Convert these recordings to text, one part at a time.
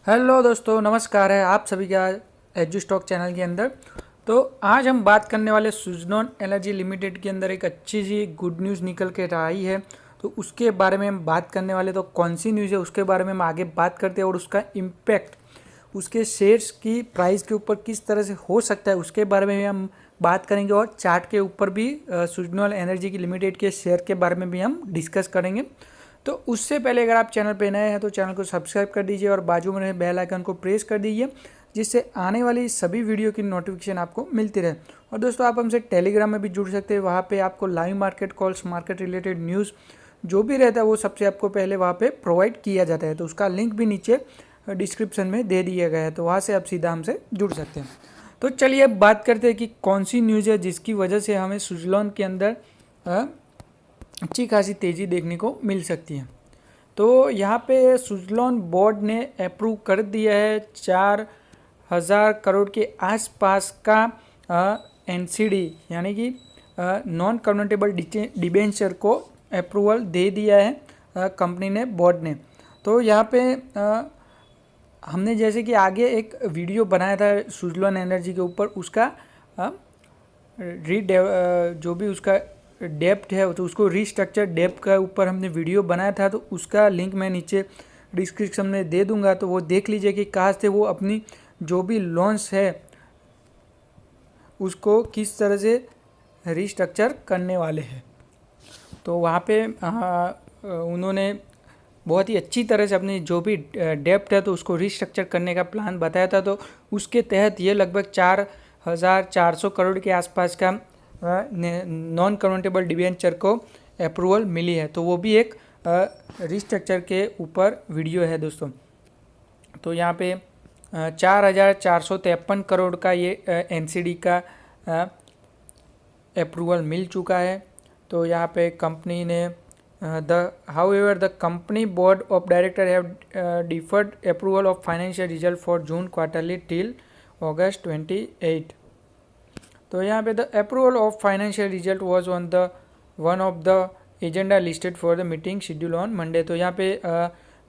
Hello दोस्तों, नमस्कार है आप सभी का एजू स्टॉक चैनल के अंदर। तो आज हम बात करने वाले सुजलॉन एनर्जी लिमिटेड के अंदर एक अच्छी सी गुड न्यूज़ निकल के आई है, तो उसके बारे में हम बात करने वाले। तो कौन सी न्यूज़ है उसके बारे में हम आगे बात करते हैं और उसका इम्पैक्ट उसके शेयर्स की प्राइस के ऊपर किस तरह से हो सकता है उसके बारे में भी हम बात करेंगे, और चार्ट के ऊपर भी सुजलॉन एनर्जी की लिमिटेड के शेयर के बारे में भी हम डिस्कस करेंगे। तो उससे पहले अगर आप चैनल पे नए हैं तो चैनल को सब्सक्राइब कर दीजिए और बाजू में रहे बेल आइकन को प्रेस कर दीजिए, जिससे आने वाली सभी वीडियो की नोटिफिकेशन आपको मिलती रहे। और दोस्तों, आप हमसे टेलीग्राम में भी जुड़ सकते हैं, वहाँ पे आपको live market calls, market related news जो भी रहता है वो सबसे आपको पहले वहाँ पे प्रोवाइड किया जाता है। तो उसका लिंक भी नीचे डिस्क्रिप्शन में दे दिया गया है, तो वहाँ से आप सीधा हमसे जुड़ सकते हैं। तो चलिए अब बात करते हैं कि कौन सी न्यूज़ है जिसकी वजह से हमें सुजलॉन के अंदर अच्छी खासी तेज़ी देखने को मिल सकती है। तो यहाँ पे सुजलॉन बोर्ड ने अप्रूव कर दिया है 4,000 करोड़ के आसपास का एनसीडी यानी कि नॉन कन्वर्टेबल डिबेंचर को अप्रूवल दे दिया है कंपनी ने, बोर्ड ने। तो यहाँ पे हमने जैसे कि आगे एक वीडियो बनाया था सुजलॉन एनर्जी के ऊपर, उसका जो भी उसका डेप्थ है तो उसको रीस्ट्रक्चर डेप्थ का ऊपर हमने वीडियो बनाया था, तो उसका लिंक मैं नीचे डिस्क्रिप्शन में दे दूंगा। तो वो देख लीजिए कि कहाँ से वो अपनी जो भी लोन्स है उसको किस तरह से रीस्ट्रक्चर करने वाले हैं। तो वहाँ पे उन्होंने बहुत ही अच्छी तरह से अपनी जो भी डेप्थ है तो उसको रीस्ट्रक्चर करने का प्लान बताया था। तो उसके तहत ये लगभग 4,400 करोड़ के आसपास का नॉन कन्वर्टेबल डिबेंचर को अप्रूवल मिली है। तो वो भी एक रीस्ट्रक्चर के ऊपर वीडियो है दोस्तों। तो यहाँ पे 4,453 करोड़ का ये एनसीडी का अप्रूवल मिल चुका है। तो यहाँ पे कंपनी ने however the company board of directors have deferred approval of financial result for June quarterly till August 28. तो यहाँ पे the approval of financial result was on the one of the agenda listed for the meeting schedule on Monday. तो यहाँ पे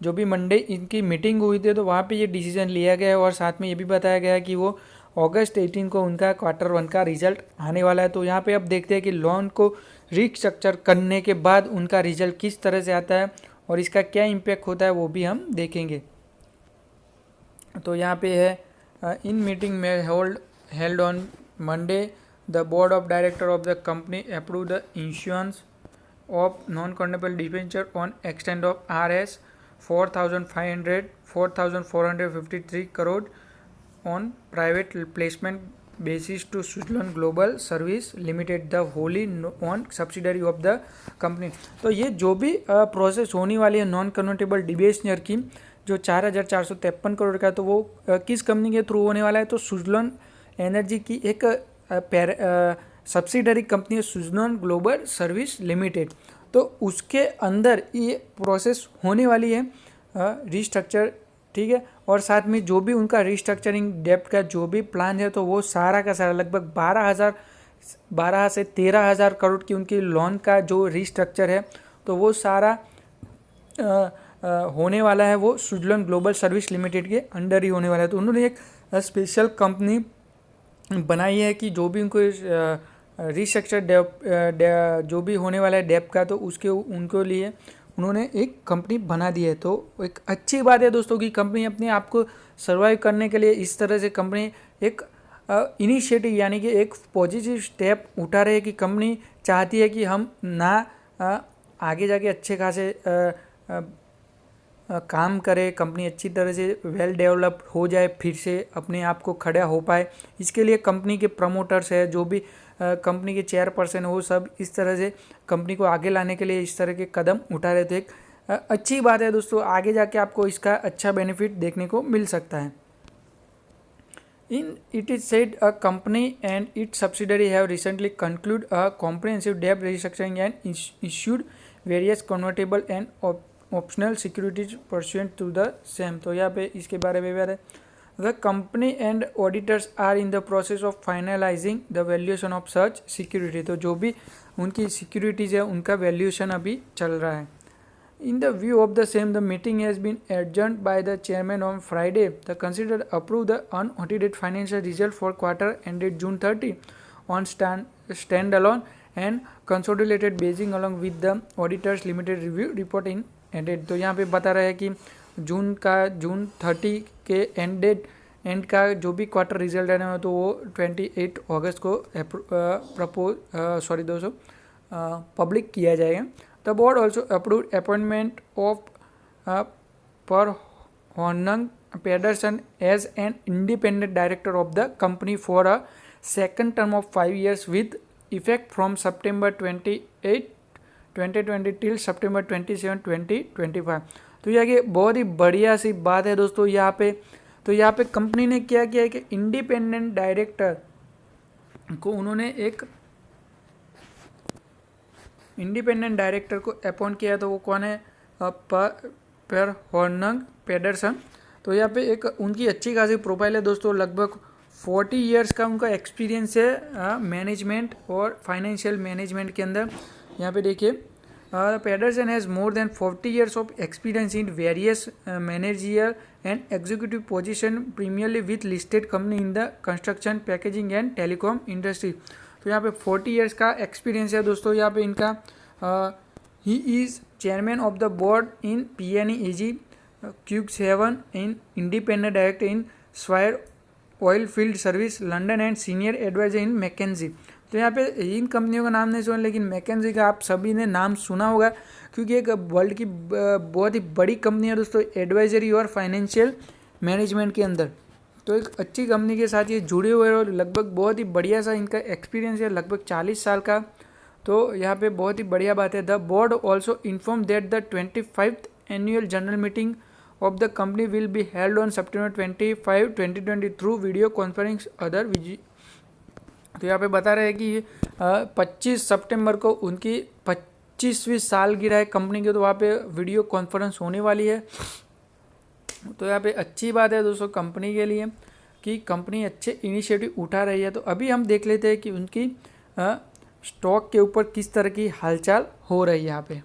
जो भी Monday इनकी meeting हुई थी तो वहाँ पे ये डिसीजन लिया गया है, और साथ में ये भी बताया गया है कि वो अगस्त 18 को उनका क्वार्टर 1 का रिजल्ट आने वाला है। तो यहाँ पे अब देखते हैं कि लोन को रीस्ट्रक्चर करने के बाद उनका रिजल्ट किस तरह से आता है और इसका क्या इम्पैक्ट होता है वो भी हम देखेंगे। तो यहाँ पे है इन मीटिंग में held on Monday, the board of directors of the company approved the issuance of non-convertible debenture on extent of Rs 4,453 crore on private placement basis to Suzlon Global Service Limited, the wholly owned subsidiary of the company। तो ये जो भी process होने वाली है non convertible debenture की, जो 4,453 करोड़ का, तो वो किस कंपनी के थ्रू होने वाला है? तो सुजलॉन एनर्जी की एक सब्सिडरी कंपनी है सुजलॉन ग्लोबल सर्विस लिमिटेड। तो उसके अंदर ये प्रोसेस होने वाली है रीस्ट्रक्चर, ठीक है। और साथ में जो भी उनका रीस्ट्रक्चरिंग डेप्थ का जो भी प्लान है तो वो सारा का सारा लगभग 12 से 13,000 करोड़ की उनकी लोन का जो रीस्ट्रक्चर है तो वो सारा होने वाला है, वो सुजलॉन ग्लोबल सर्विस लिमिटेड के अंडर ही होने वाला है। तो उन्होंने एक स्पेशल कंपनी बनाई है कि जो भी उनको रीस्ट्रक्चर जो भी होने वाला है डेप का, तो उसके उनको लिए उन्होंने एक कंपनी बना दी है। तो एक अच्छी बात है दोस्तों कि कंपनी अपने आप को सर्वाइव करने के लिए इस तरह से कंपनी एक इनिशिएटिव यानी कि एक पॉजिटिव स्टेप उठा रही है कि कंपनी चाहती है कि हम ना आगे जाके अच्छे खासे काम करे, कंपनी अच्छी तरह से वेल डेवलप हो जाए, फिर से अपने आप को खड़ा हो पाए। इसके लिए कंपनी के प्रमोटर्स है, जो भी कंपनी के चेयरपर्सन है, वो सब इस तरह से कंपनी को आगे लाने के लिए इस तरह के कदम उठा रहे थे। एक अच्छी बात है दोस्तों, आगे जाके आपको इसका अच्छा बेनिफिट देखने को मिल सकता है। It is said a company and its subsidiary have recently concluded a comprehensive debt restructuring and issued various convertible and optional securities pursuant to the same. तो यहाँ पे इसके बारे में है the company and auditors are in the process of finalising the valuation of such security. तो जो भी उनकी सिक्योरिटीज़ है उनका वैल्यूएशन अभी चल रहा है। In the view of the same, the meeting has been adjourned by the chairman on Friday. The consider approve the unaudited financial result for quarter ended June 30 on standalone and consolidated basis along with the auditors limited review report in ended. तो यहाँ पे बता रहा है कि जून 30 के and का जो भी क्वार्टर रिजल्ट है ना तो वो 28 अगस्त को पब्लिक किया जाएगा. The board also approved appointment of Per Honung Pedersen as an independent director of the company for a second term of 5 years with effect from September 28, 2020 till September 27, 2025. तो ये बहुत ही बढ़िया सी बात है दोस्तों यहाँ पे. तो यहाँ पे कंपनी ने क्या किया है कि इंडिपेंडेंट डायरेक्टर को उन्होंने एक इंडिपेंडेंट डायरेक्टर को अपॉइंट किया. तो वो कौन है? पर हॉर्नंग पेडरसन. तो यहाँ पे एक उनकी अच्छी खासी प्रोफाइल है दोस्तों. लगभग 40 इयर्स का उनका एक्सपीरियंस है मैनेजमेंट और फाइनेंशियल मैनेजमेंट के अंदर. यहाँ पे देखिए पेडरसन has more than 40 years of experience in various meningeal and executive position primarily with listed company in the construction packaging and telecom industry. तो यहाँ पे 40 इयर्स का एक्सपीरियंस है दोस्तों. यहाँ पे इनका ही is chairman of the board in PNE Q7 in independent director in Swire oil field service London and senior advisor in McKinsey. तो यहाँ पे इन कंपनियों का नाम नहीं सुना लेकिन मैकेंजी का आप सभी ने नाम सुना होगा क्योंकि एक वर्ल्ड की बहुत ही बड़ी कंपनी है दोस्तों एडवाइजरी और फाइनेंशियल मैनेजमेंट के अंदर. तो एक अच्छी कंपनी के साथ ये जुड़े हुए और लगभग बहुत ही बढ़िया सा इनका एक्सपीरियंस है लगभग 40 साल का. तो यहाँ पे बहुत ही बढ़िया बात है. The board also inform that the 25th annual general meeting of the company will be held on September 25, 2020 through video conferencing otherwise. तो यहाँ पे बता रहे हैं कि 25 सितंबर को उनकी 25वीं सालगिरह है कंपनी की. तो वहाँ पे वीडियो कॉन्फ्रेंस होने वाली है. तो यहाँ पे अच्छी बात है दोस्तों कंपनी के लिए कि कंपनी अच्छे इनिशिएटिव उठा रही है. तो अभी हम देख लेते हैं कि उनकी स्टॉक के ऊपर किस तरह की हालचाल हो रही है यहाँ पे.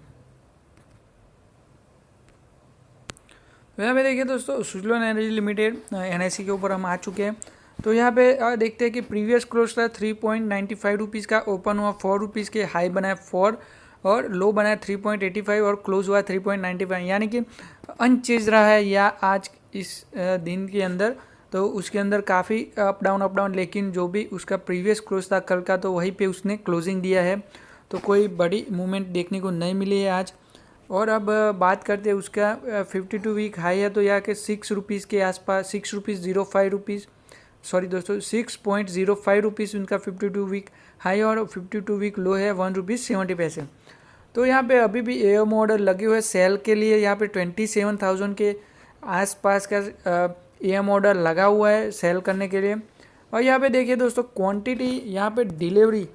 तो यहाँ पे देखिए दोस्तों सुजलोन एनर्जी लिमिटेड NSE के ऊपर हम आ चुके हैं. तो यहाँ पे देखते हैं कि प्रीवियस क्लोज था 3.95 रुपीज़ का, ओपन हुआ 4 रुपीज़ के, हाई बनाया 4 और लो बनाया 3.85 और क्लोज हुआ 3.95 यानी कि अनचेंज रहा है या आज इस दिन के अंदर. तो उसके अंदर काफ़ी अप डाउन लेकिन जो भी उसका प्रीवियस क्लोज था कल का तो वहीं पे उसने क्लोजिंग दिया है. तो कोई बड़ी मूवमेंट देखने को नहीं मिली है आज. और अब बात करते हैं उसका 52 वीक हाई है तो यहाँ के 6 रुपीज़ के आसपास 6.05 रुपीज़ सॉरी दोस्तों 6.05 रुपीज़ उनका 52 वीक हाई और 52 वीक लो है 1 रुपीज़ 70 पैसे. तो यहाँ पे अभी भी एम ऑर्डर लगे हुए सेल के लिए. यहाँ पे 27,000 के आसपास का एम ऑर्डर लगा हुआ है सेल करने के लिए. और यहाँ पे देखिए दोस्तों क्वांटिटी यहाँ पे डिलीवरी.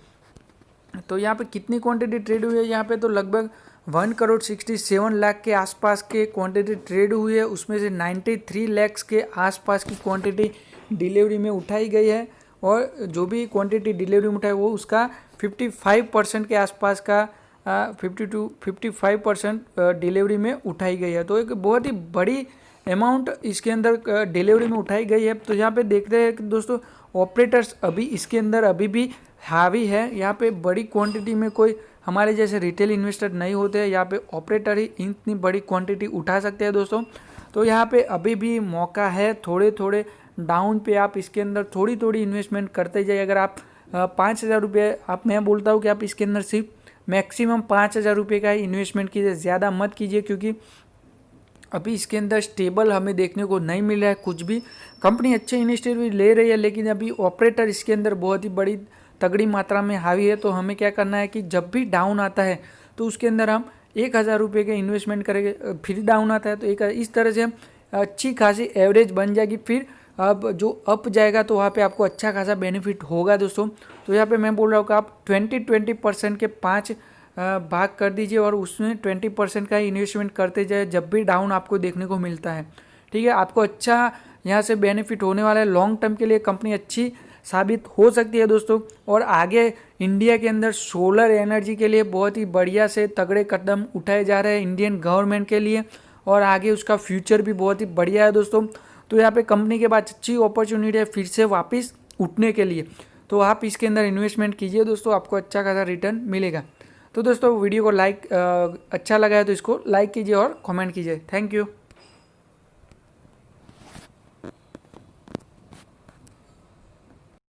तो यहाँ पे कितनी क्वांटिटी ट्रेड हुई है यहाँ पे? तो लगभग 1,67 लाख के आसपास के क्वांटिटी ट्रेड हुई है. उसमें से 93 लाख के आसपास की क्वांटिटी डिलीवरी में उठाई गई है. और जो भी क्वांटिटी डिलीवरी में उठाई वो उसका 55% के आसपास का 55% डिलीवरी में उठाई गई है. तो एक बहुत ही बड़ी अमाउंट इसके अंदर डिलीवरी में उठाई गई है. तो यहाँ पे देखते हैं कि दोस्तों ऑपरेटर्स अभी इसके अंदर अभी भी हावी है. यहाँ पे बड़ी क्वांटिटी में कोई हमारे जैसे रिटेल इन्वेस्टर नहीं होते हैं. यहाँ पे ऑपरेटर ही इतनी बड़ी क्वांटिटी उठा सकते हैं दोस्तों. तो यहाँ पे अभी भी मौका है. थोड़े थोड़े डाउन पे आप इसके अंदर थोड़ी थोड़ी इन्वेस्टमेंट करते जाइए. अगर आप 5,000 रुपये मैं बोलता हूँ कि आप इसके अंदर सिर्फ मैक्सिमम 5,000 रुपये का ही इन्वेस्टमेंट कीजिए, ज़्यादा मत कीजिए क्योंकि अभी इसके अंदर स्टेबल हमें देखने को नहीं मिल रहा है कुछ भी. कंपनी अच्छे इनिशिएटिव ले रही है लेकिन अभी ऑपरेटर इसके अंदर बहुत ही बड़ी तगड़ी मात्रा में हावी है. तो हमें क्या करना है कि जब भी डाउन आता है तो उसके अंदर हम 1,000 रुपये के इन्वेस्टमेंट करेंगे. फिर डाउन आता है तो इस तरह से अच्छी खासी एवरेज बन जाएगी. फिर अब जो अप जाएगा तो वहाँ पे आपको अच्छा खासा बेनिफिट होगा दोस्तों. तो यहाँ पे मैं बोल रहा हूँ कि आप 20% के 5 भाग कर दीजिए और उसमें 20% का इन्वेस्टमेंट करते जाए जब भी डाउन आपको देखने को मिलता है. ठीक है, आपको अच्छा यहाँ से बेनिफिट होने वाला है. लॉन्ग टर्म के लिए कंपनी अच्छी साबित हो सकती है दोस्तों। और आगे इंडिया के अंदर सोलर एनर्जी के लिए बहुत ही बढ़िया से तगड़े कदम उठाए जा रहे हैं इंडियन गवर्नमेंट के लिए, और आगे उसका फ्यूचर भी बहुत ही बढ़िया है दोस्तों। तो यहाँ पे कंपनी के पास अच्छी अपॉर्चुनिटी है फिर से वापस उठने के लिए। तो आप इसके अंदर इन्वेस्टमेंट कीजिए दोस्तों, आपको अच्छा खासा रिटर्न मिलेगा। तो दोस्तों वीडियो को अच्छा लगा है तो इसको लाइक कीजिए और कमेंट कीजिए। Thank you.